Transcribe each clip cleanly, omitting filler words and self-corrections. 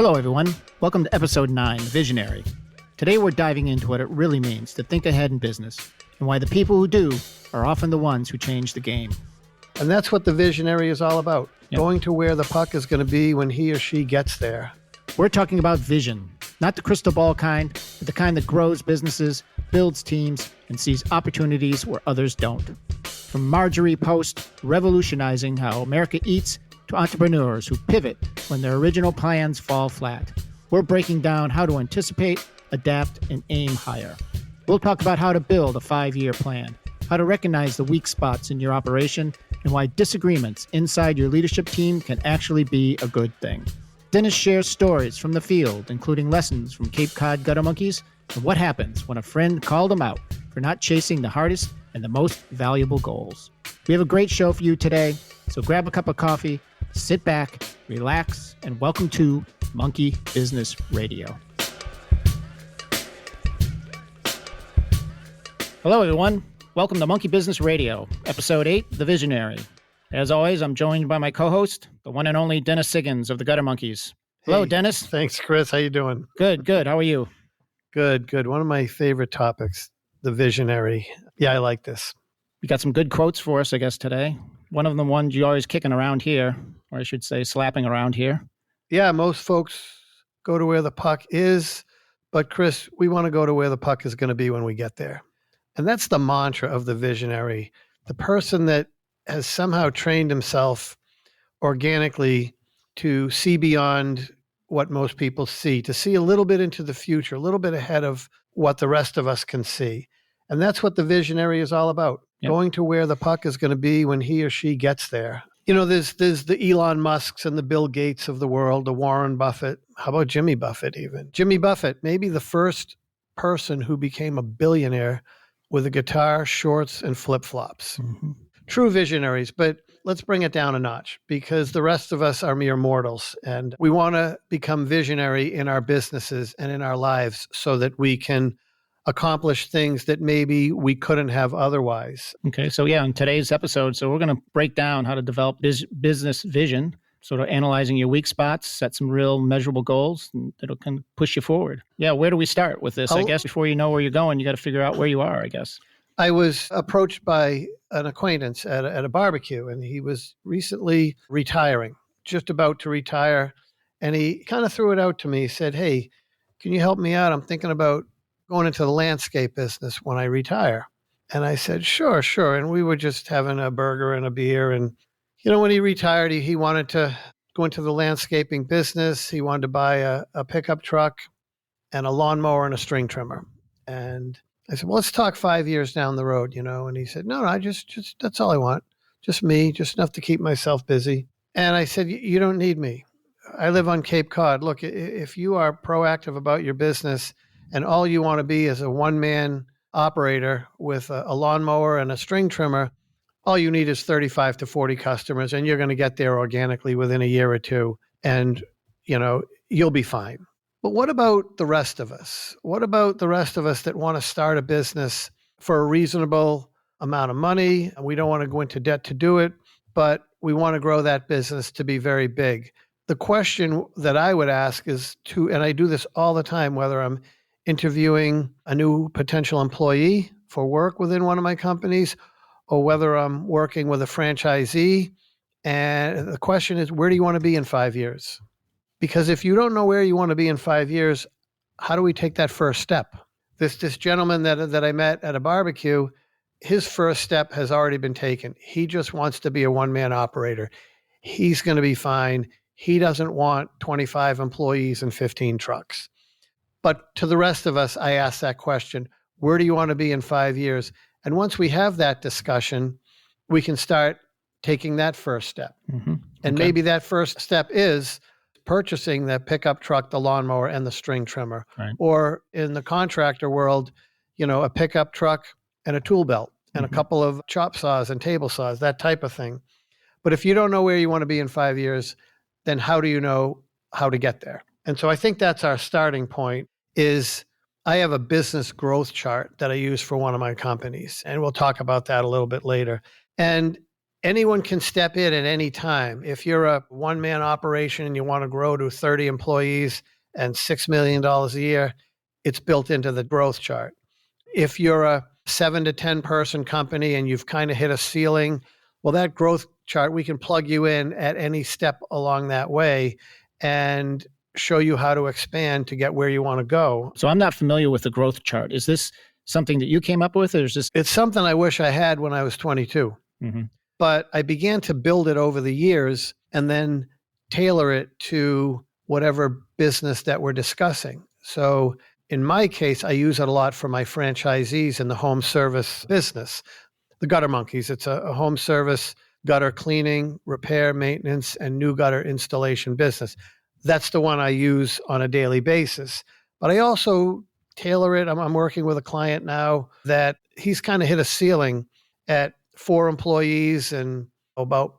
Hello, everyone. Welcome to Episode 9, Visionary. Today we're diving into what it really means to think ahead in business and why the people who do are often the ones who change the game. And that's what the Visionary is all about, Yep. Going to where the puck is going to be when he or she gets there. We're talking about vision, not the crystal ball kind, but the kind that grows businesses, builds teams, and sees opportunities where others don't. From Marjorie Post revolutionizing how America eats to entrepreneurs who pivot when their original plans fall flat. We're breaking down how to anticipate, adapt, and aim higher. We'll talk about how to build a 5-year plan, how to recognize the weak spots in your operation, and why disagreements inside your leadership team can actually be a good thing. Dennis shares stories from the field, including lessons from Cape Cod Gutter Monkeys and what happens when a friend called him out for not chasing the hardest and the most valuable goals. We have a great show for you today, so grab a cup of coffee, sit back, relax, and welcome to Monkey Business Radio. Hello, everyone. Welcome to Monkey Business Radio, Episode 8, The Visionary. As always, I'm joined by my co-host, the one and only Dennis Siggins of the Gutter Monkeys. Hello, Hey, Dennis. Thanks, Chris. How you doing? Good. How are you? Good. One of my favorite topics, the Visionary. Yeah, I like this. You got some good quotes for us, I guess, today. One of them ones you're always kicking around here, or I should say slapping around here. Yeah, most folks go to where the puck is, but Chris, we want to go to where the puck is going to be when we get there. And that's the mantra of the Visionary. The person that has somehow trained himself organically to see beyond what most people see, to see a little bit into the future, a little bit ahead of what the rest of us can see. And that's what the Visionary is all about, Yep. Going to where the puck is going to be when he or she gets there. You know, there's the Elon Musks and the Bill Gates of the world, the Warren Buffett. How about Jimmy Buffett even? Jimmy Buffett, maybe the first person who became a billionaire with a guitar, shorts, and flip-flops. Mm-hmm. True visionaries, but let's bring it down a notch because the rest of us are mere mortals and we want to become visionary in our businesses and in our lives so that we can accomplish things that maybe we couldn't have otherwise. Okay, so in today's episode, we're going to break down how to develop business vision, sort of analyzing your weak spots, set some real measurable goals, and it'll kind of push you forward. Yeah, where do we start with this? I guess before you know where you're going, you got to figure out where you are, I guess. I was approached by an acquaintance at a barbecue, and he was recently retiring, just about to retire. And he kind of threw it out to me. He said, "Hey, can you help me out? I'm thinking about going into the landscape business when I retire." And I said, sure. And we were just having a burger and a beer. And, you know, when he retired, he wanted to go into the landscaping business. He wanted to buy a pickup truck and a lawnmower and a string trimmer. And I said, well, let's talk 5 years down the road, you know. And he said, no, I just that's all I want. Just me, just enough to keep myself busy. And I said, you don't need me. I live on Cape Cod. Look, if you are proactive about your business and all you want to be is a one-man operator with a lawnmower and a string trimmer, all you need is 35 to 40 customers, and you're going to get there organically within a year or two, and, you know, you'll be fine. But what about the rest of us? What about the rest of us that want to start a business for a reasonable amount of money? We don't want to go into debt to do it, but we want to grow that business to be very big. The question that I would ask is and I do this all the time, whether I'm interviewing a new potential employee for work within one of my companies or whether I'm working with a franchisee. And the question is, where do you want to be in 5 years? Because if you don't know where you want to be in 5 years, how do we take that first step? This gentleman that I met at a barbecue, his first step has already been taken. He just wants to be a one-man operator. He's going to be fine. He doesn't want 25 employees and 15 trucks. But to the rest of us, I ask that question, where do you want to be in 5 years? And once we have that discussion, we can start taking that first step. Mm-hmm. And maybe that first step is purchasing the pickup truck, the lawnmower, and the string trimmer. Right. Or in the contractor world, you know, a pickup truck and a tool belt and a couple of chop saws and table saws, that type of thing. But if you don't know where you want to be in 5 years, then how do you know how to get there? And so I think that's our starting point is I have a business growth chart that I use for one of my companies, and we'll talk about that a little bit later. And anyone can step in at any time. If you're a one-man operation and you want to grow to 30 employees and $6 million a year, it's built into the growth chart. If you're a 7 to 10 person company and you've kind of hit a ceiling, well, that growth chart, we can plug you in at any step along that way and show you how to expand to get where you want to go. So I'm not familiar with the growth chart. Is this something that you came up with, or is this? It's something I wish I had when I was 22. Mm-hmm. But I began to build it over the years and then tailor it to whatever business that we're discussing. So in my case, I use it a lot for my franchisees in the home service business. The Gutter Monkeys, it's a home service gutter cleaning, repair, maintenance, and new gutter installation business. That's the one I use on a daily basis. But I also tailor it. I'm working with a client now that he's kind of hit a ceiling at 4 employees and about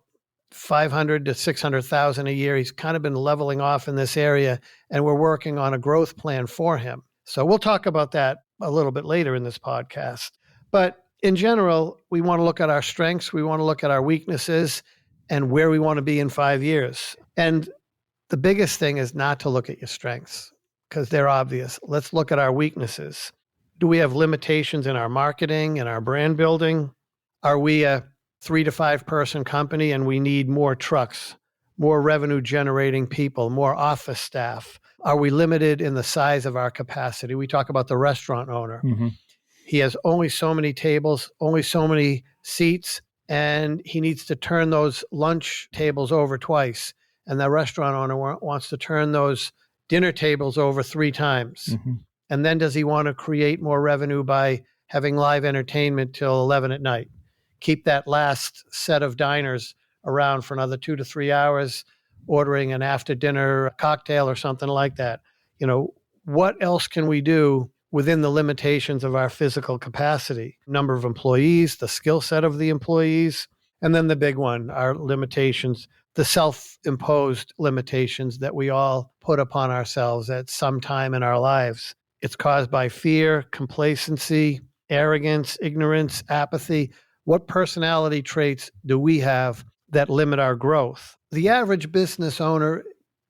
500 to 600,000 a year. He's kind of been leveling off in this area, and we're working on a growth plan for him. So we'll talk about that a little bit later in this podcast. But in general, we want to look at our strengths. We want to look at our weaknesses and where we want to be in 5 years. And the biggest thing is not to look at your strengths because they're obvious. Let's look at our weaknesses. Do we have limitations in our marketing and our brand building? Are we a 3 to 5 person company and we need more trucks, more revenue generating people, more office staff? Are we limited in the size of our capacity? We talk about the restaurant owner. Mm-hmm. He has only so many tables, only so many seats, and he needs to turn those lunch tables over twice. And the restaurant owner wants to turn those dinner tables over 3 times. Mm-hmm. And then does he want to create more revenue by having live entertainment till 11 at night? Keep that last set of diners around for another 2 to 3 hours, ordering an after dinner cocktail or something like that. You know, what else can we do within the limitations of our physical capacity? Number of employees, the skill set of the employees, and then the big one, our limitations, the self-imposed limitations that we all put upon ourselves at some time in our lives. It's caused by fear, complacency, arrogance, ignorance, apathy. What personality traits do we have that limit our growth? The average business owner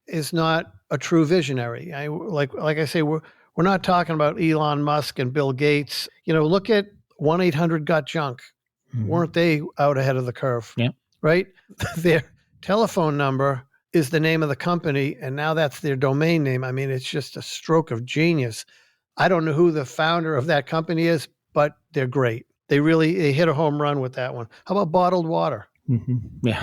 is not a true visionary. Like I say, we're not talking about Elon Musk and Bill Gates. You know, look at 1-800-GOT-JUNK. Mm-hmm. Weren't they out ahead of the curve? Yeah. Right? Their telephone number is the name of the company, and now that's their domain name. I mean, it's just a stroke of genius. I don't know who the founder of that company is, but they're great. They hit a home run with that one. How about bottled water? Mm-hmm. Yeah,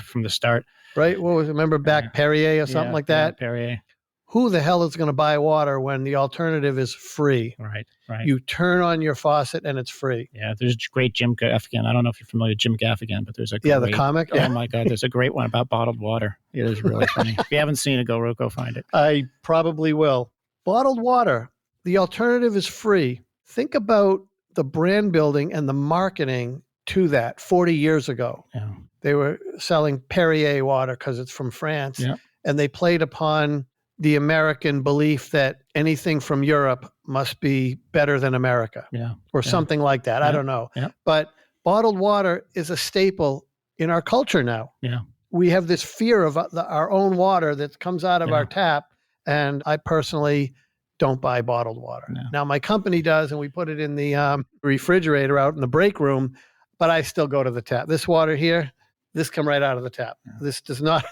from the start. Right? What was it? Remember back Perrier or something like that? Yeah, Perrier. Who the hell is going to buy water when the alternative is free? Right. You turn on your faucet and it's free. Yeah, there's a great Jim Gaffigan. I don't know if you're familiar with Jim Gaffigan, but there's a great, the comic. Oh my God, there's a great one about bottled water. It is really funny. If you haven't seen it, go find it. I probably will. Bottled water. The alternative is free. Think about the brand building and the marketing to that 40 years ago. Yeah. They were selling Perrier water because it's from France. Yeah. And they played upon the American belief that anything from Europe must be better than America. Yeah. Or something like that. Yeah. I don't know. Yeah. But bottled water is a staple in our culture now. Yeah. We have this fear of our own water that comes out of our tap. And I personally don't buy bottled water. No. Now, my company does, and we put it in the refrigerator out in the break room, but I still go to the tap. This water here, this come right out of the tap. Yeah. This does not,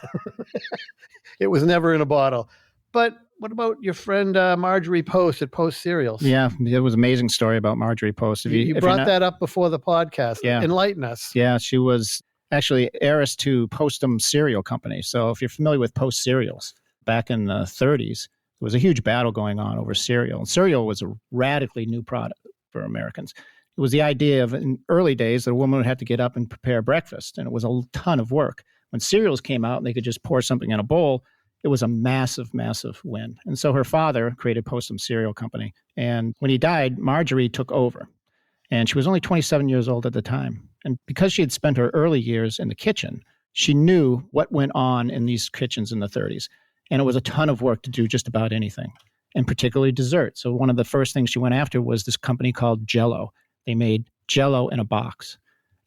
it was never in a bottle. But what about your friend Marjorie Post at Post Cereals? Yeah, it was an amazing story about Marjorie Post. You brought that up before the podcast. Yeah. Enlighten us. Yeah, she was actually heiress to Postum Cereal Company. So if you're familiar with Post Cereals, back in the 30s, there was a huge battle going on over cereal. And cereal was a radically new product for Americans. It was the idea of, in early days, that a woman would have to get up and prepare breakfast, and it was a ton of work. When cereals came out and they could just pour something in a bowl, it was a massive, massive win. And so her father created Postum Cereal Company. And when he died, Marjorie took over. And she was only 27 years old at the time. And because she had spent her early years in the kitchen, she knew what went on in these kitchens in the 30s. And it was a ton of work to do just about anything, and particularly dessert. So one of the first things she went after was this company called Jell-O. They made Jell-O in a box.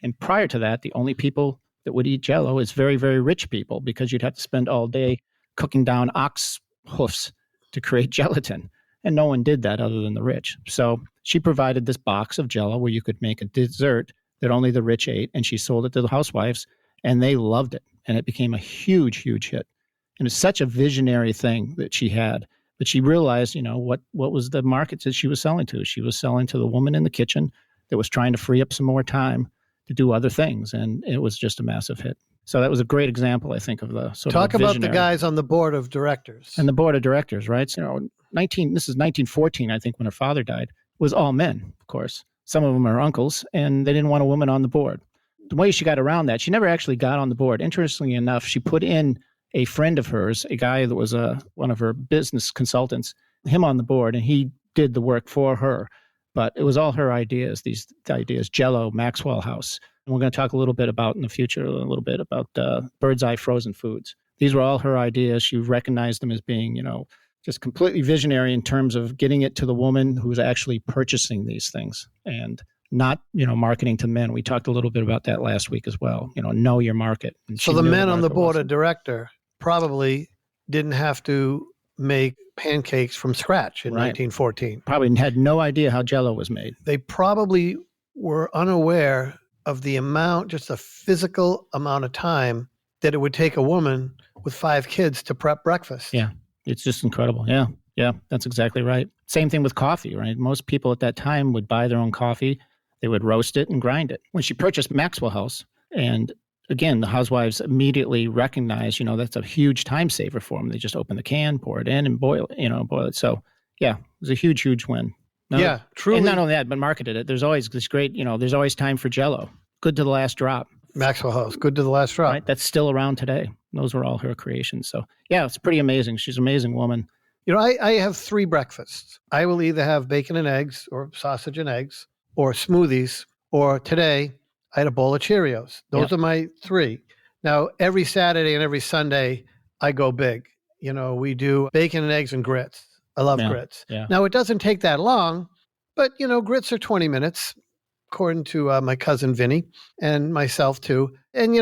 And prior to that, the only people that would eat Jell-O is very, very rich people, because you'd have to spend all day cooking down ox hoofs to create gelatin. And no one did that other than the rich. So she provided this box of Jell-O where you could make a dessert that only the rich ate, and she sold it to the housewives, and they loved it. And it became a huge, huge hit. And it's such a visionary thing that she had. But she realized, what was the markets that she was selling to? She was selling to the woman in the kitchen that was trying to free up some more time to do other things. And it was just a massive hit. So that was a great example, I think, of the sort Talk of about the guys on the board of directors. And the board of directors, right? So, this is 1914, I think, when her father died, was all men, of course. Some of them are uncles, and they didn't want a woman on the board. The way she got around that, she never actually got on the board. Interestingly enough, she put in a friend of hers, a guy that was one of her business consultants, him on the board, and he did the work for her. But it was all her ideas, these ideas, Jell-O, Maxwell House. And we're going to talk a little bit about in the future, Bird's Eye frozen foods. These were all her ideas. She recognized them as being, just completely visionary in terms of getting it to the woman who was actually purchasing these things, and not, marketing to men. We talked a little bit about that last week as well. Know your market. And so the men on the board of director probably didn't have to make pancakes from scratch in 1914. Probably had no idea how Jell-O was made. They probably were unaware of the amount, just the physical amount of time that it would take a woman with 5 kids to prep breakfast. Yeah, it's just incredible. Yeah, that's exactly right. Same thing with coffee, right? Most people at that time would buy their own coffee. They would roast it and grind it. When she purchased Maxwell House, and again, the housewives immediately recognized, that's a huge time saver for them. They just open the can, pour it in, and boil it. So, yeah, it was a huge, huge win. Truly. And not only that, but marketed it. There's always this great, there's always time for Jell-O. Good to the last drop. Maxwell House, good to the last drop. Right? That's still around today. Those were all her creations. So, yeah, it's pretty amazing. She's an amazing woman. I have 3 breakfasts. I will either have bacon and eggs, or sausage and eggs, or smoothies, or today I had a bowl of Cheerios. Those are my 3. Now, every Saturday and every Sunday, I go big. We do bacon and eggs and grits. I love grits. Yeah. Now, it doesn't take that long, but, grits are 20 minutes, according to my cousin Vinny and myself too. And,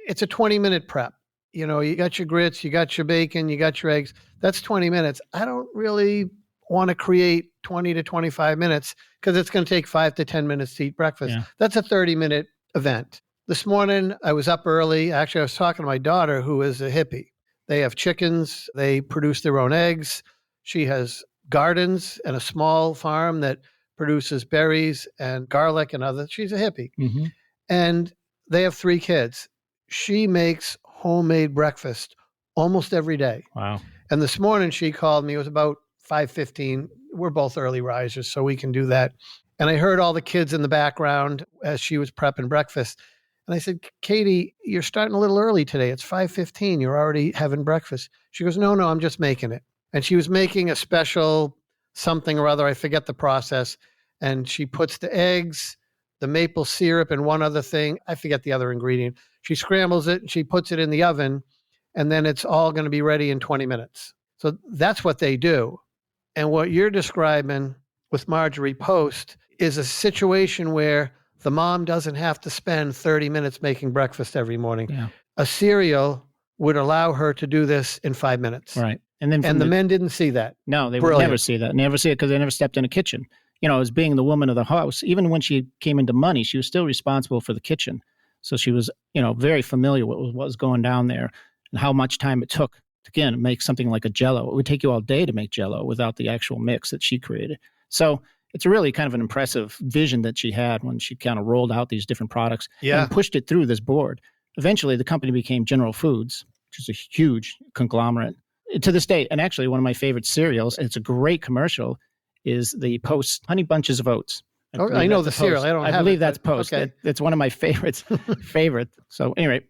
it's a 20-minute prep. You got your grits, you got your bacon, you got your eggs. That's 20 minutes. I don't really want to create 20 to 25 minutes because it's going to take 5 to 10 minutes to eat breakfast. Yeah. That's a 30-minute event. This morning, I was up early. Actually, I was talking to my daughter, who is a hippie. They have chickens. They produce their own eggs. She has gardens and a small farm that produces berries and garlic and other. She's a hippie. Mm-hmm. And they have 3 kids. She makes homemade breakfast almost every day. Wow. And this morning she called me. It was about 5:15. We're both early risers, so we can do that. And I heard all the kids in the background as she was prepping breakfast. And I said, Katie, you're starting a little early today. It's 5:15. You're already having breakfast. She goes, no, I'm just making it. And she was making a special something or other. I forget the process. And she puts the eggs, the maple syrup, and one other thing. I forget the other ingredient. She scrambles it and she puts it in the oven. And then it's all going to be ready in 20 minutes. So that's what they do. And what you're describing with Marjorie Post is a situation where the mom doesn't have to spend 30 minutes making breakfast every morning. Yeah. A cereal would allow her to do this in 5 minutes. Right. And then the men didn't see that. No, they would never see that. Never see it because they never stepped in a kitchen. As being the woman of the house, even when she came into money, she was still responsible for the kitchen. So she was, very familiar with what was going down there and how much time it took to, again, make something like a Jell-O. It would take you all day to make Jell-O without the actual mix that she created. So it's really kind of an impressive vision that she had when she kind of rolled out these different products and pushed it through this board. Eventually, the company became General Foods, which is a huge conglomerate to this day. And actually, one of my favorite cereals, it's a great commercial, is the Post Honey Bunches of Oats. I know the cereal. I believe that's Post. Okay. It's one of my favorites. So anyway.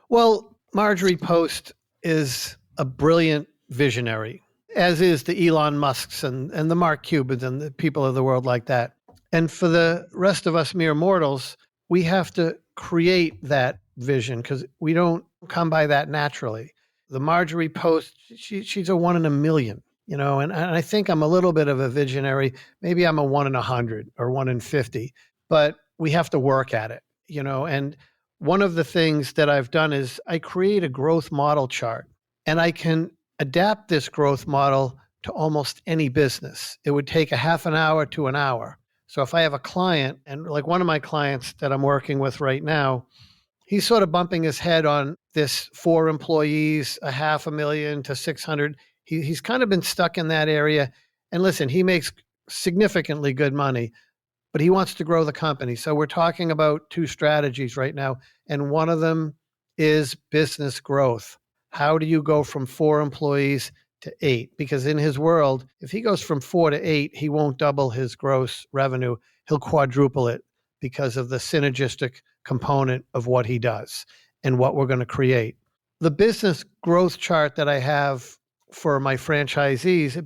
Well, Marjorie Post is a brilliant visionary, as is the Elon Musks and the Mark Cubans and the people of the world like that. And for the rest of us mere mortals, we have to create that vision because we don't come by that naturally. The Marjorie Post, she's a 1 in a million, and I think I'm a little bit of a visionary. Maybe I'm a 1 in 100 or 1 in 50, but we have to work at it. And one of the things that I've done is I create a growth model chart, and I can adapt this growth model to almost any business. It would take a half an hour to an hour. So if I have a client, and like one of my clients that I'm working with right now, he's sort of bumping his head on this 4 employees, a $500,000 to 600. He's kind of been stuck in that area. And listen, he makes significantly good money, but he wants to grow the company. So we're talking about 2 strategies right now. And one of them is business growth. How do you go from 4 employees to 8? Because in his world, if he goes from 4 to 8, he won't double his gross revenue. He'll quadruple it because of the synergistic component of what he does and what we're going to create. The business growth chart that I have for my franchisees,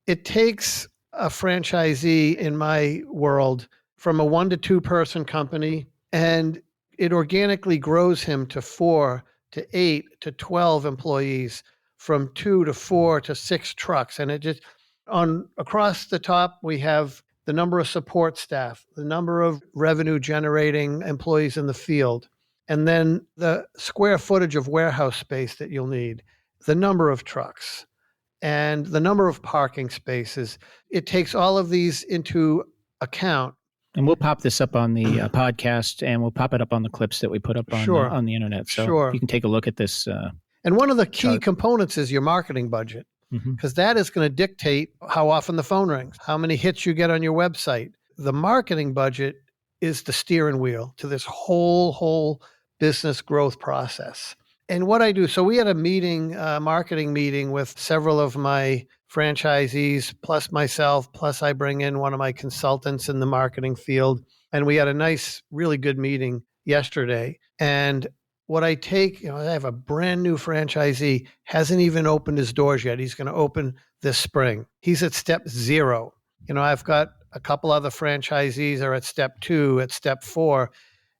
it takes a franchisee in my world from a 1 to 2 person company, and it organically grows him to 4 to 8 to 12 employees, from 2 to 4 to 6 trucks. And it just across the top, we have the number of support staff, the number of revenue generating employees in the field, and then the square footage of warehouse space that you'll need, the number of trucks, and the number of parking spaces. It takes all of these into account. And we'll pop this up on the podcast, and we'll pop it up on the clips that we put up on the internet. So you can take a look at this. And one of the key components is your marketing budget, because that is going to dictate how often the phone rings, how many hits you get on your website. The marketing budget is the steering wheel to this whole business growth process. And what I do, so we had a marketing meeting with several of my franchisees, plus myself, plus I bring in one of my consultants in the marketing field. And we had a nice, really good meeting yesterday. And what I take, I have a brand new franchisee, hasn't even opened his doors yet. He's going to open this spring. He's at step 0. I've got a couple other franchisees are at step 2, at step 4,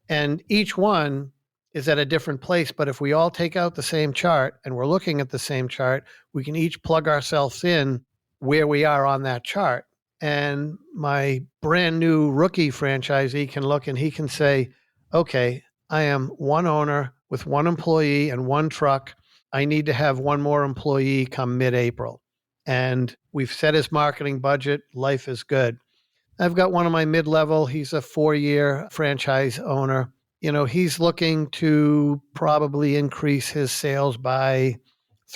and each one is at a different place. But if we all take out the same chart and we're looking at the same chart, we can each plug ourselves in where we are on that chart. And my brand new rookie franchisee can look and he can say, okay, I am 1 owner with 1 employee and 1 truck. I need to have 1 more employee come mid-April. And we've set his marketing budget. Life is good. I've got one of my mid-level. He's a 4-year franchise owner. He's looking to probably increase his sales by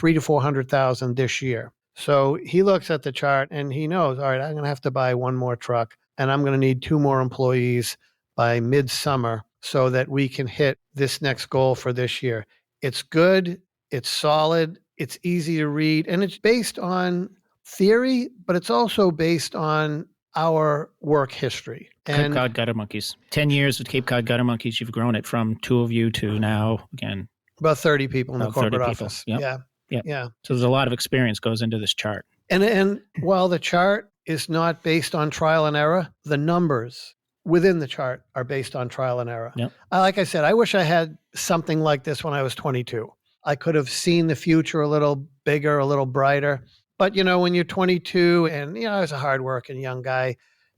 $300,000 to $400,000 this year. So he looks at the chart and he knows, all right, I'm going to have to buy 1 more truck, and I'm going to need 2 more employees by midsummer so that we can hit this next goal for this year. It's good. It's solid. It's easy to read. And it's based on theory, but it's also based on our work history. Cape Cod Gutter Monkeys. 10 years with Cape Cod Gutter Monkeys. You've grown it from 2 of you to now, again, about 30 people in the corporate office. Yep. Yeah. So there's a lot of experience goes into this chart. And while the chart is not based on trial and error, the numbers within the chart are based on trial and error. Yep. Like I said, I wish I had something like this when I was 22. I could have seen the future a little bigger, a little brighter. But, when you're 22 and, I was a hardworking young guy,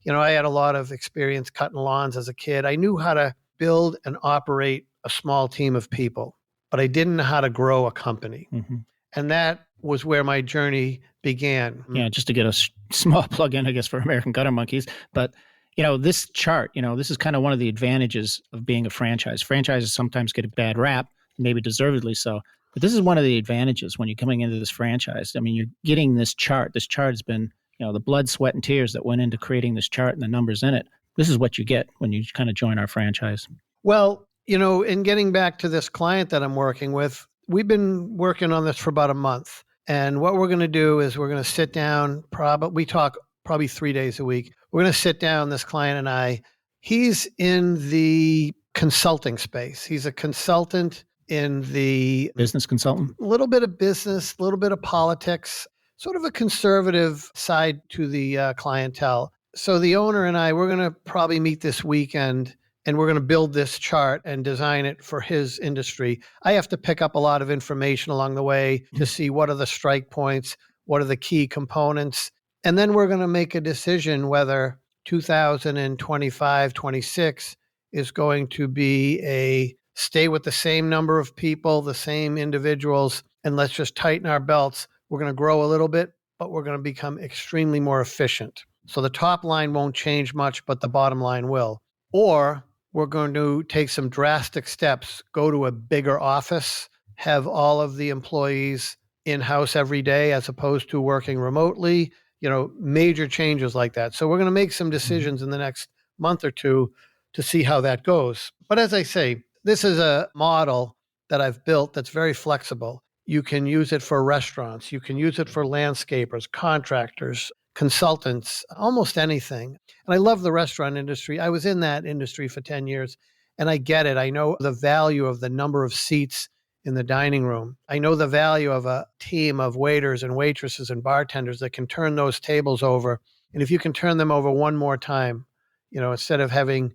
I had a lot of experience cutting lawns as a kid. I knew how to build and operate a small team of people, but I didn't know how to grow a company. And that was where my journey began. Yeah, just to get a small plug in, I guess, for American Gutter Monkeys. But, this chart, this is kind of one of the advantages of being a franchise. Franchises sometimes get a bad rap, maybe deservedly so. But this is one of the advantages when you're coming into this franchise. I mean, you're getting this chart. This chart has been, the blood, sweat, and tears that went into creating this chart and the numbers in it. This is what you get when you kind of join our franchise. Well, in getting back to this client that I'm working with, we've been working on this for about a month. And what we're going to do is we're going to sit down, we talk probably 3 days a week. We're going to sit down, this client and I. He's in the consulting space. He's a consultant in the business consultant, a little bit of business, a little bit of politics, sort of a conservative side to the clientele. So the owner and I, we're going to probably meet this weekend and we're going to build this chart and design it for his industry. I have to pick up a lot of information along the way to see what are the strike points, what are the key components. And then we're going to make a decision whether 2025, 26 is going to be a stay with the same number of people, the same individuals, and let's just tighten our belts. We're going to grow a little bit, but we're going to become extremely more efficient. So the top line won't change much, but the bottom line will. Or we're going to take some drastic steps, go to a bigger office, have all of the employees in-house every day as opposed to working remotely, major changes like that. So we're going to make some decisions in the next month or two to see how that goes. But as I say, this is a model that I've built that's very flexible. You can use it for restaurants. You can use it for landscapers, contractors, consultants, almost anything. And I love the restaurant industry. I was in that industry for 10 years, and I get it. I know the value of the number of seats in the dining room. I know the value of a team of waiters and waitresses and bartenders that can turn those tables over. And if you can turn them over one more time, instead of having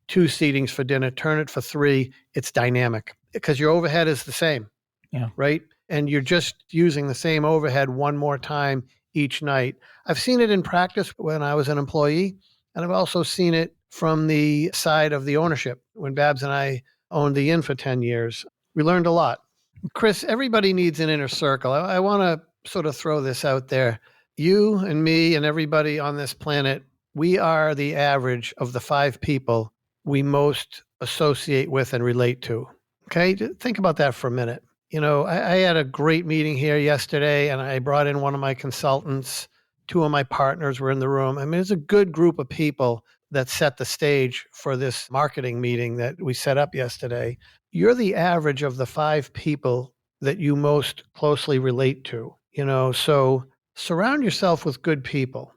2 seatings for dinner, turn it for 3, it's dynamic because your overhead is the same. Yeah. Right? And you're just using the same overhead one more time each night. I've seen it in practice when I was an employee, and I've also seen it from the side of the ownership when Babs and I owned the inn for 10 years. We learned a lot. Chris, everybody needs an inner circle. I want to sort of throw this out there. You and me and everybody on this planet, we are the average of the 5 people we most associate with and relate to. Okay? Think about that for a minute. I had a great meeting here yesterday, and I brought in one of my consultants. 2 of my partners were in the room. I mean, it's a good group of people that set the stage for this marketing meeting that we set up yesterday. You're the average of the 5 people that you most closely relate to, so surround yourself with good people.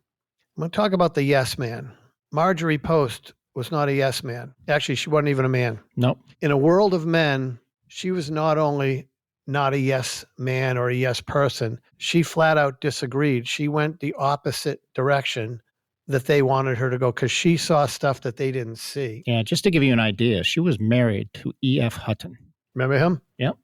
I'm going to talk about the yes man. Marjorie Post was not a yes man. Actually, she wasn't even a man. Nope. In a world of men, she was not only not a yes man or a yes person, she flat out disagreed. She went the opposite direction that they wanted her to go because she saw stuff that they didn't see. Yeah, just to give you an idea, she was married to E.F. Hutton. Remember him? Yep.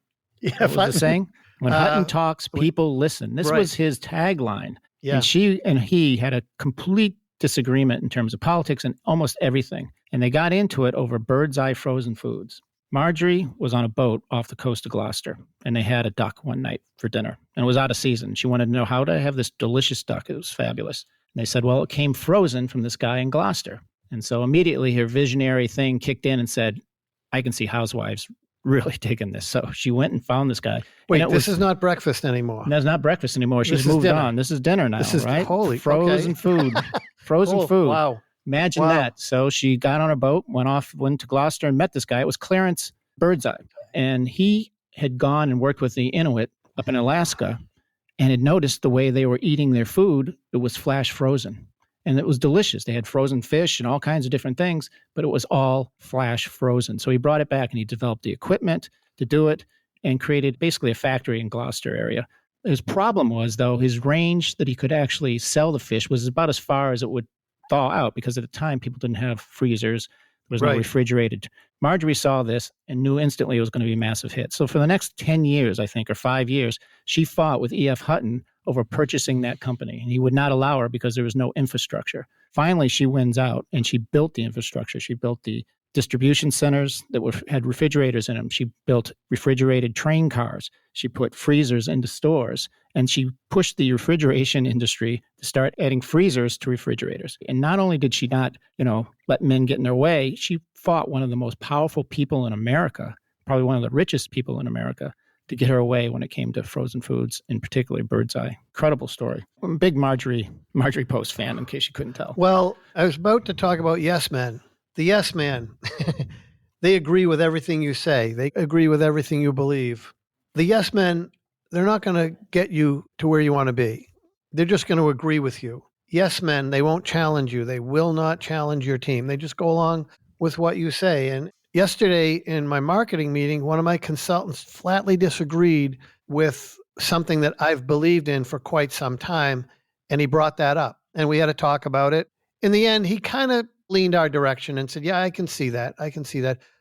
E.F. What was Hutton? the saying? When Hutton talks, people listen. This was his tagline. Yeah. And she and he had a complete disagreement in terms of politics and almost everything. And they got into it over bird's eye frozen foods. Marjorie was on a boat off the coast of Gloucester, and they had a duck one night for dinner. And it was out of season. She wanted to know how to have this delicious duck. It was fabulous. And they said, well, it came frozen from this guy in Gloucester. And so immediately her visionary thing kicked in and said, I can see housewives really taking this. So she went and found this guy. Wait, this is not breakfast anymore. That's not breakfast anymore. She's moved on. This is dinner now, right? Holy, frozen food. Frozen food. Wow. Imagine that. So she got on a boat, went to Gloucester and met this guy. It was Clarence Birdseye. And he had gone and worked with the Inuit up in Alaska and had noticed the way they were eating their food. It was flash frozen. And it was delicious. They had frozen fish and all kinds of different things, but it was all flash frozen. So he brought it back and he developed the equipment to do it and created basically a factory in Gloucester area. His problem was, though, his range that he could actually sell the fish was about as far as it would thaw out, because at the time people didn't have freezers. There was no refrigerated. Marjorie saw this and knew instantly it was going to be a massive hit. So for the next 10 years, I think, or 5 years, she fought with E.F. Hutton over purchasing that company. And he would not allow her because there was no infrastructure. Finally, she wins out and she built the infrastructure. She built the distribution centers that had refrigerators in them. She built refrigerated train cars. She put freezers into stores, and she pushed the refrigeration industry to start adding freezers to refrigerators. And not only did she not, let men get in their way, she fought one of the most powerful people in America, probably one of the richest people in America, to get her away when it came to frozen foods, and particularly Birdseye. Incredible story. I'm a big Marjorie Post fan, in case you couldn't tell. Well, I was about to talk about yes men. The yes man, they agree with everything you say. They agree with everything you believe. The yes men, they're not going to get you to where you want to be. They're just going to agree with you. Yes men, they won't challenge you. They will not challenge your team. They just go along with what you say. And yesterday in my marketing meeting, one of my consultants flatly disagreed with something that I've believed in for quite some time, and he brought that up. And we had to talk about it. In the end, he kind of leaned our direction and said, yeah, I can see that.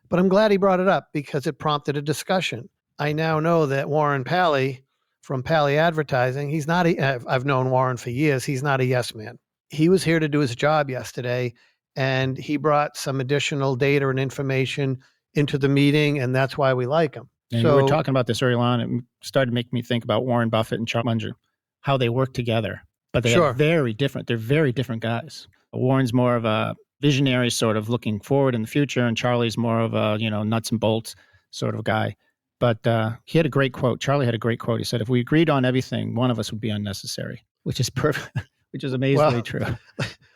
But I'm glad he brought it up because it prompted a discussion. I now know that Warren Pally from Pally Advertising, I've known Warren for years. He's not a yes man. He was here to do his job yesterday, and he brought some additional data and information into the meeting, and that's why we like him. And we were talking about this early on. It started to make me think about Warren Buffett and Charlie Munger, how they work together. But they are very different. They're very different guys. Warren's more of a visionary, sort of looking forward in the future, and Charlie's more of a, nuts and bolts sort of guy. But he had a great quote. Charlie had a great quote. He said, if we agreed on everything, one of us would be unnecessary, which is perfect, which is amazingly true.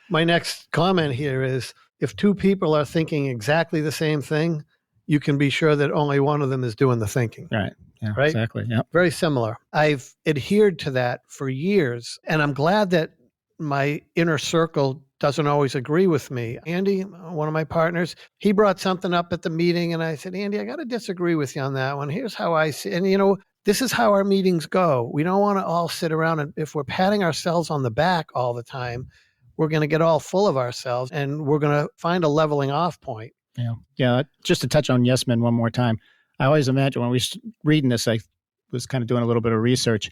My next comment here is, if two people are thinking exactly the same thing, you can be sure that only one of them is doing the thinking. Right. Yeah, right? Exactly. Yeah. Very similar. I've adhered to that for years, and I'm glad that my inner circle doesn't always agree with me. Andy, one of my partners, he brought something up at the meeting, and I said, Andy, I got to disagree with you on that one. Here's how I see it. And, this is how our meetings go. We don't want to all sit around, and if we're patting ourselves on the back all the time, we're going to get all full of ourselves, and we're going to find a leveling off point. Yeah. Just to touch on Yes Men one more time. I always imagine when we were reading this, I was kind of doing a little bit of research,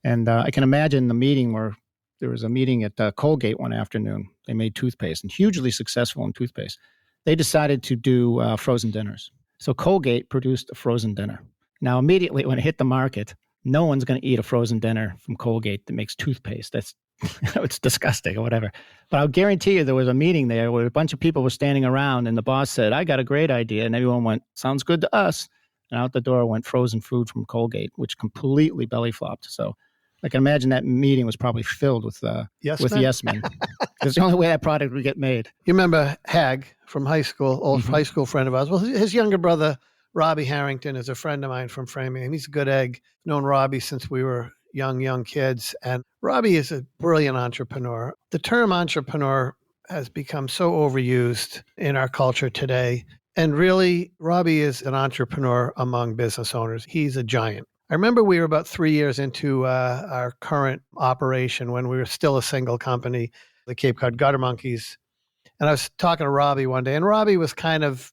and I can imagine the meeting where there was a meeting at Colgate one afternoon. They made toothpaste and hugely successful in toothpaste. They decided to do frozen dinners. So Colgate produced a frozen dinner. Now, immediately when it hit the market, no one's going to eat a frozen dinner from Colgate that makes toothpaste. That's it's disgusting or whatever. But I'll guarantee you there was a meeting there where a bunch of people were standing around and the boss said, I got a great idea. And everyone went, sounds good to us. And out the door went frozen food from Colgate, which completely belly flopped. So I can imagine that meeting was probably filled with yes men. It's the only way that product would get made. You remember Hag from high school, old high school friend of ours. Well, his younger brother, Robbie Harrington, is a friend of mine from Framingham. He's a good egg. Known Robbie since we were young kids. And Robbie is a brilliant entrepreneur. The term entrepreneur has become so overused in our culture today. And really, Robbie is an entrepreneur among business owners. He's a giant. I remember we were about 3 years into our current operation when we were still a single company, the Cape Cod Gutter Monkeys. And I was talking to Robbie one day, and Robbie was kind of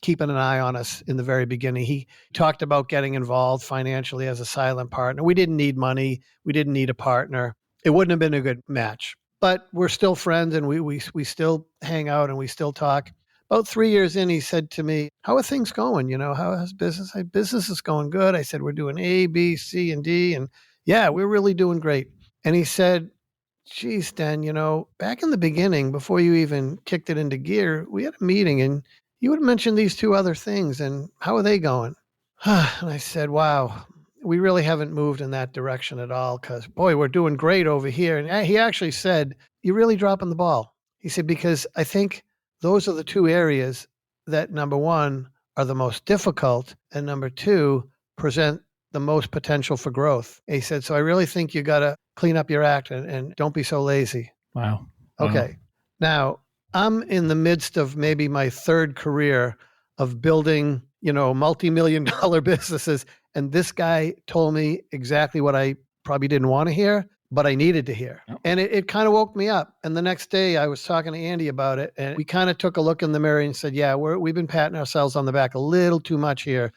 keeping an eye on us in the very beginning. He talked about getting involved financially as a silent partner. We didn't need money. We didn't need a partner. It wouldn't have been a good match. But we're still friends, and we still hang out, and we still talk. About 3 years in, he said to me, how are things going? How's business? Business is going good. I said, we're doing A, B, C, and D. And yeah, we're really doing great. And he said, geez, Dan, back in the beginning, before you even kicked it into gear, we had a meeting and you would mention these two other things. And how are they going? And I said, wow, we really haven't moved in that direction at all because, boy, we're doing great over here. And he actually said, you're really dropping the ball. He said, because I think those are the two areas that, number one, are the most difficult, and number two, present the most potential for growth. He said, so I really think you got to clean up your act and don't be so lazy. Wow. Okay. Now, I'm in the midst of maybe my third career of building, multi-million-dollar businesses, and this guy told me exactly what I probably didn't want to hear, but I needed to hear. Yep. And it kind of woke me up. And the next day I was talking to Andy about it, and we kind of took a look in the mirror and said, yeah, we've been patting ourselves on the back a little too much here.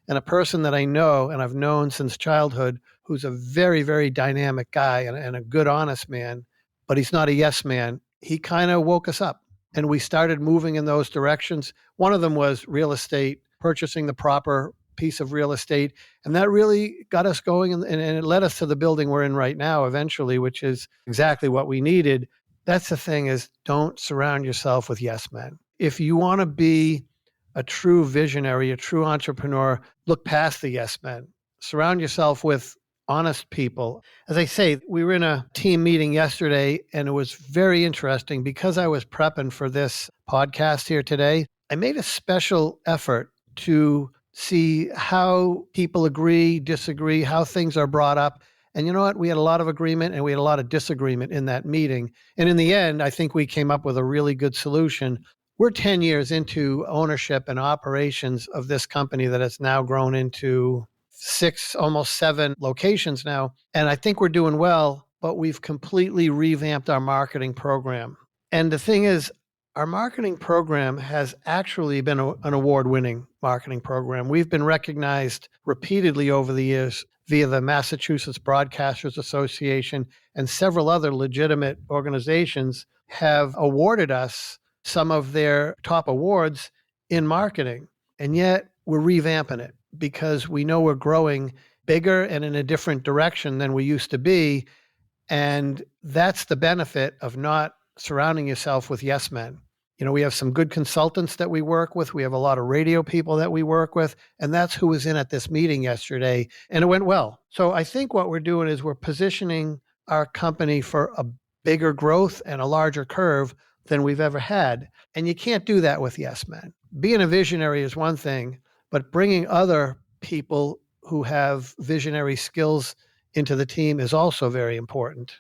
And a person that I know and I've known since childhood, who's a very, very dynamic guy and a good, honest man, but he's not a yes man, he kind of woke us up. And we started moving in those directions. One of them was real estate, purchasing the proper piece of real estate. And that really got us going. And it led us to the building we're in right now, eventually, which is exactly what we needed. That's the thing, is don't surround yourself with yes men. If you want to be a true visionary, a true entrepreneur, look past the yes men. Surround yourself with honest people. As I say, we were in a team meeting yesterday, and it was very interesting because I was prepping for this podcast here today. I made a special effort to see how people agree, disagree, how things are brought up. And you know what? We had a lot of agreement and we had a lot of disagreement in that meeting. And in the end, I think we came up with a really good solution. We're 10 years into ownership and operations of this company that has now grown into 6, almost 7 locations now. And I think we're doing well, but we've completely revamped our marketing program. And the thing is, our marketing program has actually been an award-winning marketing program. We've been recognized repeatedly over the years via the Massachusetts Broadcasters Association, and several other legitimate organizations have awarded us some of their top awards in marketing. And yet we're revamping it because we know we're growing bigger and in a different direction than we used to be. And that's the benefit of not surrounding yourself with yes men. We have some good consultants that we work with. We have a lot of radio people that we work with. And that's who was in at this meeting yesterday. And it went well. So I think what we're doing is we're positioning our company for a bigger growth and a larger curve than we've ever had. And you can't do that with yes men. Being a visionary is one thing, but bringing other people who have visionary skills into the team is also very important.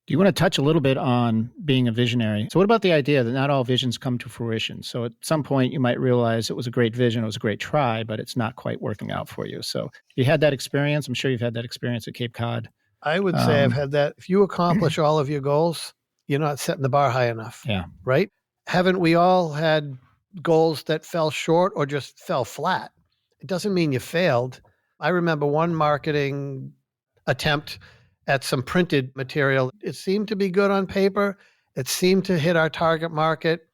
Do you want to touch a little bit on being a visionary? So what about the idea that not all visions come to fruition? So at some point you might realize it was a great vision, it was a great try, but it's not quite working out for you. So you had that experience. I'm sure you've had that experience at Cape Cod. I would say I've had that. If you accomplish all of your goals, you're not setting the bar high enough. Yeah. Right? Haven't we all had goals that fell short or just fell flat? It doesn't mean you failed. I remember one marketing attempt at some printed material. It seemed to be good on paper. It seemed to hit our target market,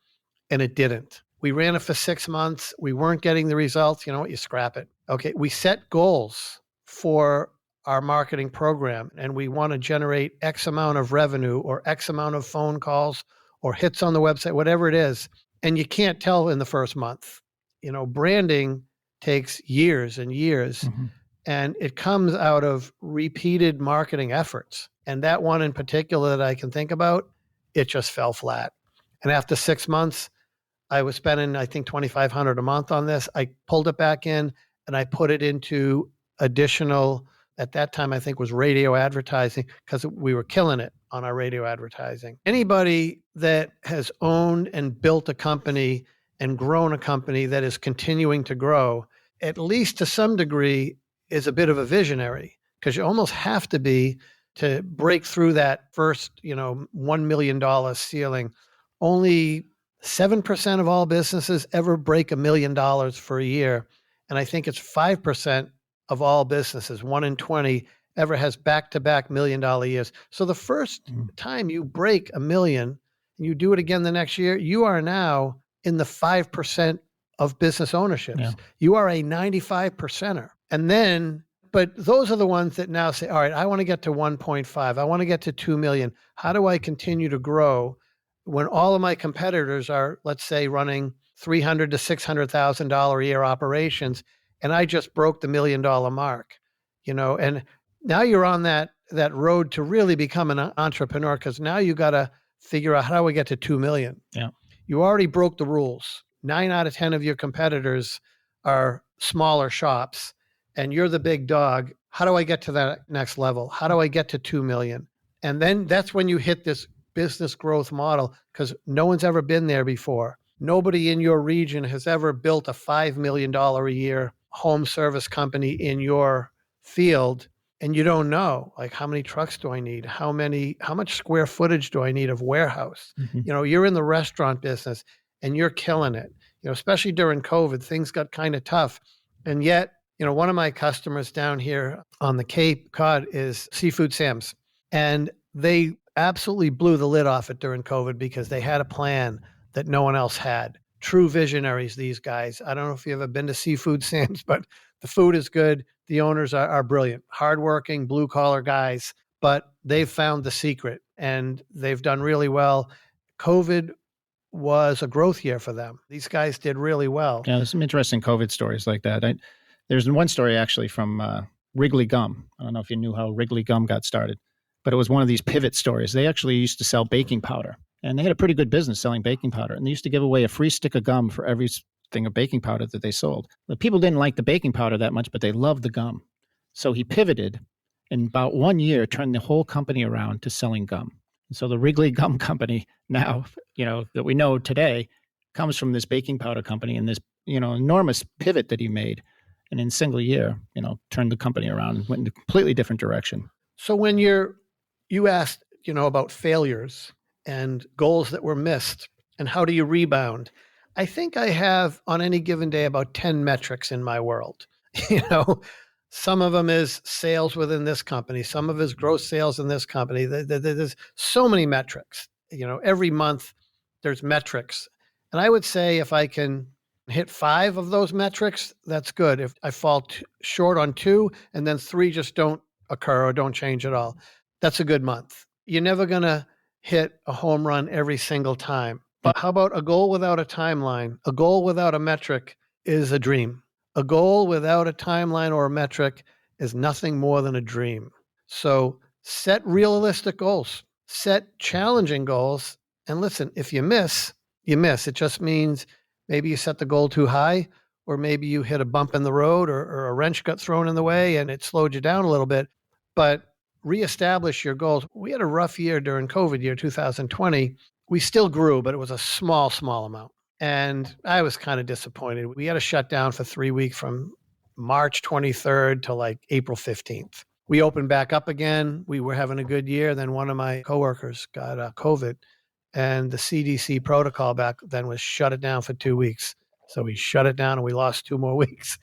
and it didn't. We ran it for 6 months. We weren't getting the results. You know what? You scrap it. Okay. We set goals for our marketing program, and we want to generate X amount of revenue or X amount of phone calls or hits on the website, whatever it is. And you can't tell in the first month. Branding takes years and years. Mm-hmm. And it comes out of repeated marketing efforts. And that one in particular that I can think about, it just fell flat. And after 6 months, I was spending, I think, $2,500 a month on this. I pulled it back in and I put it into additional, at that time, I think was radio advertising, because we were killing it on our radio advertising. Anybody that has owned and built a company and grown a company that is continuing to grow, at least to some degree, is a bit of a visionary, because you almost have to be to break through that first, $1 million ceiling. Only 7% of all businesses ever break $1 million for a year. And I think it's 5% of all businesses, 1 in 20, ever has back-to-back $1 million years. So the first time you break $1 million and you do it again the next year, you are now in the 5% of business ownerships. Yeah. You are a 95%er. And then, but those are the ones that now say, all right, I want to get to 1.5. I want to get to 2 million. How do I continue to grow when all of my competitors are, let's say, running $300,000 to $600,000 a year operations, and I just broke the $1 million mark, and now you're on that road to really become an entrepreneur, because now you got to figure out, how do I get to 2 million? Yeah. You already broke the rules. 9 out of 10 of your competitors are smaller shops, and you're the big dog. How do I get to that next level? How do I get to 2 million? And then that's when you hit this business growth model, because no one's ever been there before. Nobody in your region has ever built a $5 million a year home service company in your field. And you don't know, like, how many trucks do I need? How much square footage do I need of warehouse? Mm-hmm. You're in the restaurant business and you're killing it. Especially during COVID, things got kind of tough. And yet, one of my customers down here on the Cape Cod is Seafood Sam's. And they absolutely blew the lid off it during COVID because they had a plan that no one else had. True visionaries, these guys. I don't know if you've ever been to Seafood Sam's, but the food is good. The owners are brilliant, hardworking, blue-collar guys, but they've found the secret and they've done really well. COVID was a growth year for them. These guys did really well. Yeah, there's some interesting COVID stories like that. There's one story actually from Wrigley Gum. I don't know if you knew how Wrigley Gum got started, but it was one of these pivot stories. They actually used to sell baking powder, and they had a pretty good business selling baking powder. And they used to give away a free stick of gum for every thing of baking powder that they sold. The people didn't like the baking powder that much, but they loved the gum. So he pivoted, in about 1 year, turned the whole company around to selling gum. And so the Wrigley Gum Company now, that we know today, comes from this baking powder company and this, enormous pivot that he made. And in a single year, turned the company around and went in a completely different direction. So when you asked, about failures and goals that were missed and how do you rebound? I think I have on any given day about 10 metrics in my world. Some of them is sales within this company. Some of it is gross sales in this company. There's so many metrics. Every month there's metrics. And I would say if I can hit 5 of those metrics, that's good. If I fall short on 2 and then 3 just don't occur or don't change at all, that's a good month. You're never going to hit a home run every single time. But how about a goal without a timeline? A goal without a metric is a dream. A goal without a timeline or a metric is nothing more than a dream. So set realistic goals, set challenging goals. And listen, if you miss, you miss. It just means maybe you set the goal too high, or maybe you hit a bump in the road, or a wrench got thrown in the way and it slowed you down a little bit. But reestablish your goals. We had a rough year during COVID year 2020. We still grew, but it was a small amount. And I was kind of disappointed. We had to shut down for 3 weeks from March 23rd to like April 15th. We opened back up again. We were having a good year. Then one of my coworkers got COVID, and the CDC protocol back then was shut it down for 2 weeks. So we shut it down and we lost 2 more weeks.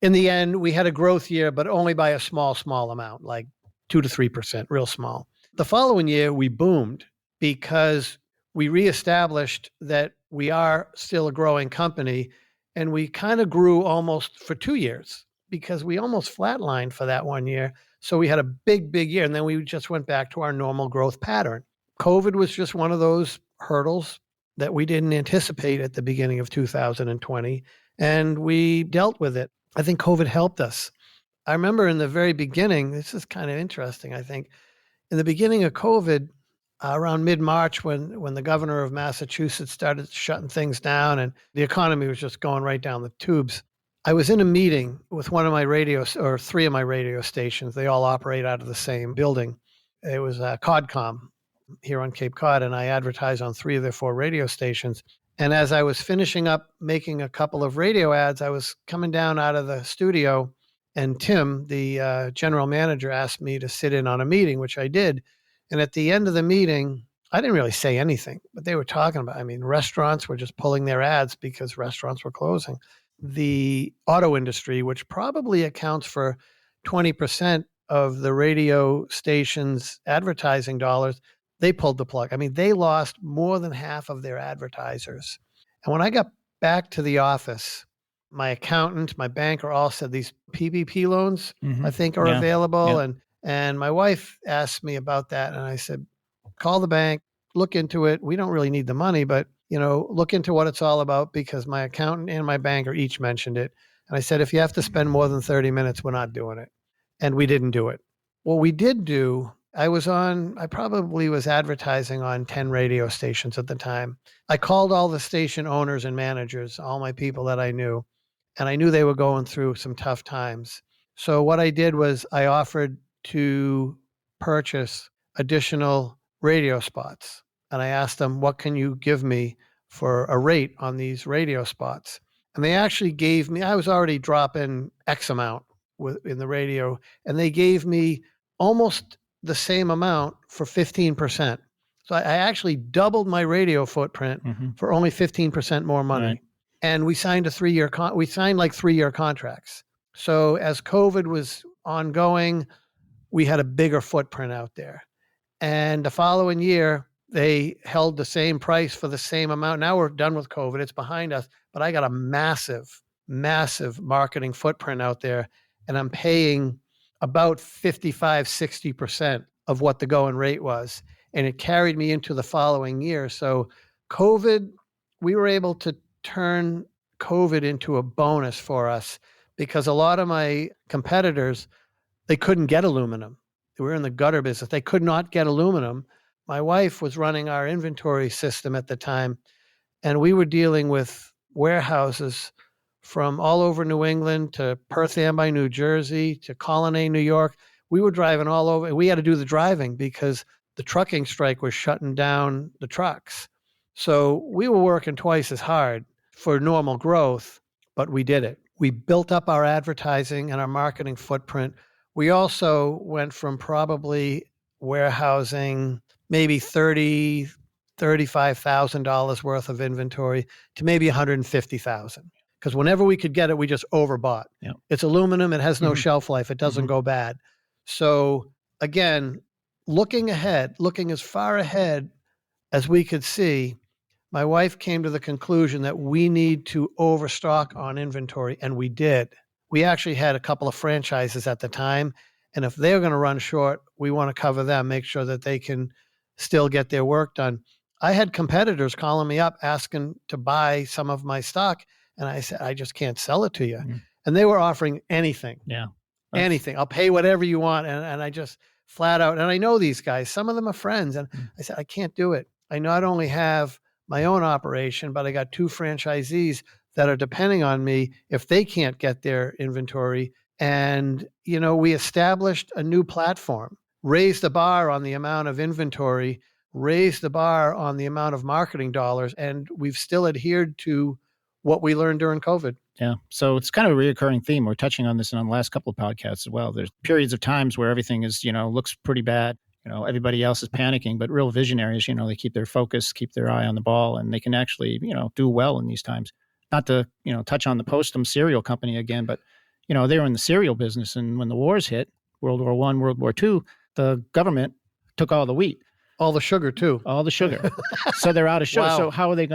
In the end, we had a growth year, but only by a small amount, like 2 to 3%, real small. The following year, we boomed because we reestablished that we are still a growing company, and we kind of grew almost for 2 years because we almost flatlined for that 1 year. So we had a big year, and then we just went back to our normal growth pattern. COVID was just one of those hurdles that we didn't anticipate at the beginning of 2020, and we dealt with it. I think COVID helped us. I remember in the very beginning, this is kind of interesting, I think, in the beginning of COVID, around mid-March when the governor of Massachusetts started shutting things down and the economy was just going right down the tubes, I was in a meeting with one of my or 3 of my radio stations. They all operate out of the same building. It was Codcom here on Cape Cod, and I advertised on 3 of their 4 radio stations. And as I was finishing up making a couple of radio ads, I was coming down out of the studio, and Tim, the general manager, asked me to sit in on a meeting, which I did. And at the end of the meeting, I didn't really say anything, but they were talking about, restaurants were just pulling their ads because restaurants were closing. The auto industry, which probably accounts for 20% of the radio station's advertising dollars, they pulled the plug. They lost more than half of their advertisers. And when I got back to the office, my accountant, my banker all said these PPP loans, I think, are available. Yeah. And my wife asked me about that. And I said, call the bank, look into it. We don't really need the money, but, look into what it's all about, because my accountant and my banker each mentioned it. And I said, if you have to spend more than 30 minutes, we're not doing it. And we didn't do it. What we did do, I probably was advertising on 10 radio stations at the time. I called all the station owners and managers, all my people that I knew, and I knew they were going through some tough times. So what I did was I offered to purchase additional radio spots. And I asked them, what can you give me for a rate on these radio spots? And they actually gave me, I was already dropping X amount in the radio, and they gave me almost the same amount for 15%. So I actually doubled my radio footprint for only 15% more money. Right. And we signed we signed like 3-year contracts. So as COVID was ongoing, we had a bigger footprint out there. And the following year, they held the same price for the same amount. Now we're done with COVID. It's behind us. But I got a massive marketing footprint out there. And I'm paying about 55, 60% of what the going rate was. And it carried me into the following year. So COVID, we were able to turn COVID into a bonus for us, because a lot of my competitors, they couldn't get aluminum. They were in the gutter business. They could not get aluminum. My wife was running our inventory system at the time, and we were dealing with warehouses from all over New England to Perth Amboy, New Jersey, to Colonnade, New York. We were driving all over. We had to do the driving because the trucking strike was shutting down the trucks. So we were working twice as hard for normal growth, but we did it. We built up our advertising and our marketing footprint. We also went from probably warehousing maybe $35,000 worth of inventory to maybe $150,000. Because whenever we could get it, we just overbought. Yep. It's aluminum. It has no shelf life. It doesn't go bad. So again, looking as far ahead as we could see, my wife came to the conclusion that we need to overstock on inventory, and we did. We actually had a couple of franchises at the time, and if they're going to run short, we want to cover them, make sure that they can still get their work done. I had competitors calling me up asking to buy some of my stock, and I said, I just can't sell it to you. Mm. And they were offering anything. Yeah. Anything. I'll pay whatever you want. And I just flat out, and I know these guys, some of them are friends. And I said, I can't do it. I not only have my own operation, but I got 2 franchisees that are depending on me if they can't get their inventory. And, we established a new platform, raised the bar on the amount of inventory, raised the bar on the amount of marketing dollars, and we've still adhered to what we learned during COVID. Yeah. So it's kind of a reoccurring theme. We're touching on this in the last couple of podcasts as well. There's periods of times where everything is, looks pretty bad. Everybody else is panicking, but real visionaries, they keep their focus, keep their eye on the ball, and they can actually, do well in these times. Not to, touch on the Postum cereal company again, but, they were in the cereal business. And when the wars hit, World War I, World War II, the government took all the wheat. All the sugar too. All the sugar. So they're out of sugar. Wow. So how are they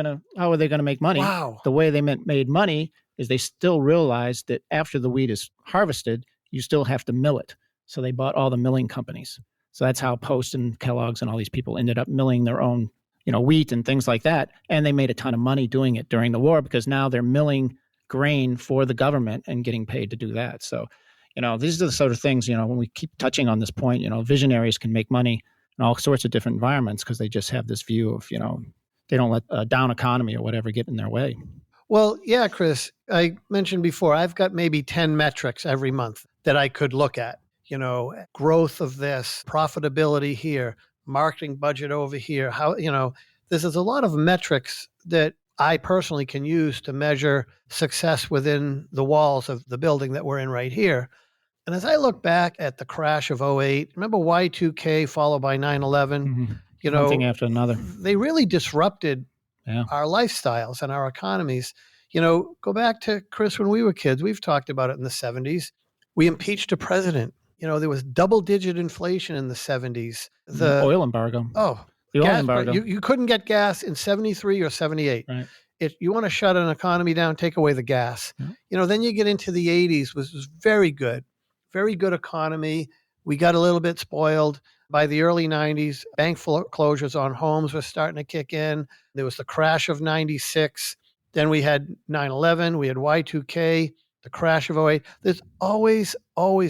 gonna make money? Wow. The way they made money is they still realized that after the wheat is harvested, you still have to mill it. So they bought all the milling companies. So that's how Post and Kellogg's and all these people ended up milling their own, wheat and things like that. And they made a ton of money doing it during the war because now they're milling grain for the government and getting paid to do that. So, these are the sort of things, when we keep touching on this point, visionaries can make money in all sorts of different environments because they just have this view of, they don't let a down economy or whatever get in their way. Well, yeah, Chris, I mentioned before, I've got maybe 10 metrics every month that I could look at, growth of this, profitability here, marketing budget over here, how, there's a lot of metrics that I personally can use to measure success within the walls of the building that we're in right here. And as I look back at the crash of 2008, remember Y2K followed by 9/11, mm-hmm. One thing after another. They really disrupted our lifestyles and our economies. Go back to, Chris, when we were kids, we've talked about it in the 70s. We impeached a president. There was double-digit inflation in the 70s. The oil embargo. The oil embargo. You couldn't get gas in 73 or 78. Right. You want to shut an economy down, take away the gas. Mm-hmm. Then you get into the 80s, was very good. Very good economy. We got a little bit spoiled. By the early 90s, bank foreclosures on homes were starting to kick in. There was the crash of 96. Then we had 9/11. We had Y2K, the crash of 2008. There's always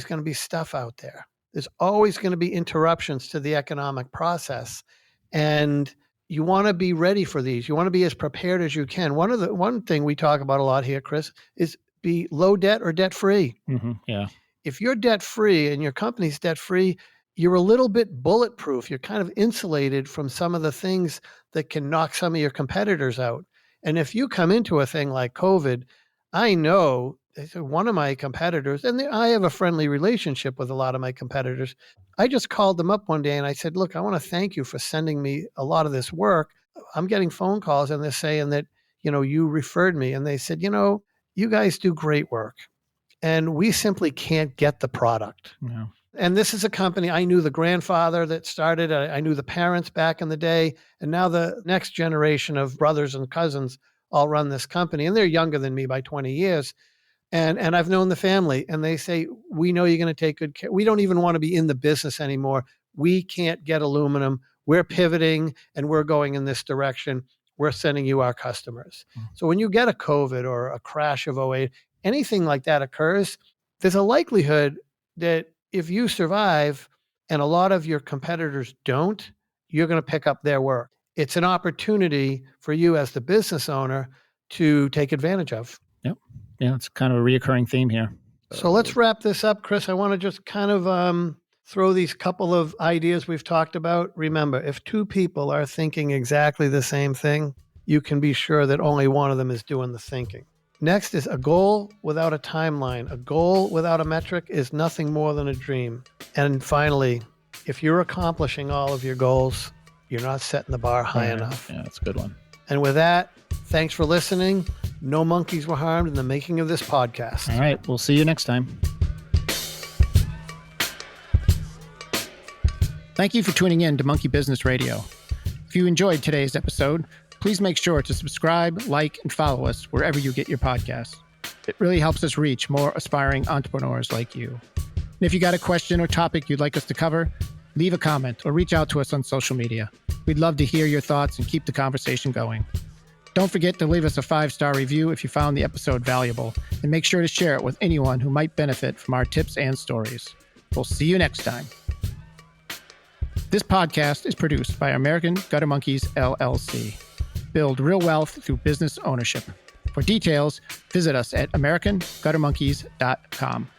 going to be stuff out there. There's always going to be interruptions to the economic process. And you want to be ready for these. You want to be as prepared as you can. One thing we talk about a lot here, Chris, is be low debt or debt free. Mm-hmm. Yeah. If you're debt free and your company's debt free, you're a little bit bulletproof. You're kind of insulated from some of the things that can knock some of your competitors out. And if you come into a thing like COVID, I know one of my competitors, and I have a friendly relationship with a lot of my competitors. I just called them up one day and I said, look, I want to thank you for sending me a lot of this work. I'm getting phone calls and they're saying that, you referred me. And they said, you guys do great work. And we simply can't get the product. No. And this is a company, I knew the grandfather that started, I knew the parents back in the day, and now the next generation of brothers and cousins all run this company, and they're younger than me by 20 years. And I've known the family, and they say, we know you're going to take good care. We don't even want to be in the business anymore. We can't get aluminum. We're pivoting, and we're going in this direction. We're sending you our customers. Mm-hmm. So when you get a COVID or a crash of 2008, anything like that occurs, there's a likelihood that if you survive and a lot of your competitors don't, you're going to pick up their work. It's an opportunity for you as the business owner to take advantage of. Yep. Yeah, it's kind of a reoccurring theme here. So let's wrap this up, Chris. I want to just kind of throw these couple of ideas we've talked about. Remember, if 2 people are thinking exactly the same thing, you can be sure that only one of them is doing the thinking. Next is a goal without a timeline. A goal without a metric is nothing more than a dream. And finally, if you're accomplishing all of your goals, you're not setting the bar high enough. Yeah, that's a good one. And with that, thanks for listening. No monkeys were harmed in the making of this podcast. All right, we'll see you next time. Thank you for tuning in to Monkey Business Radio. If you enjoyed today's episode, Please make sure to subscribe, like, and follow us wherever you get your podcasts. It really helps us reach more aspiring entrepreneurs like you. And if you got a question or topic you'd like us to cover, leave a comment or reach out to us on social media. We'd love to hear your thoughts and keep the conversation going. Don't forget to leave us a 5-star review if you found the episode valuable, and make sure to share it with anyone who might benefit from our tips and stories. We'll see you next time. This podcast is produced by American Gutter Monkeys, LLC. Build real wealth through business ownership. For details, visit us at AmericanGutterMonkeys.com.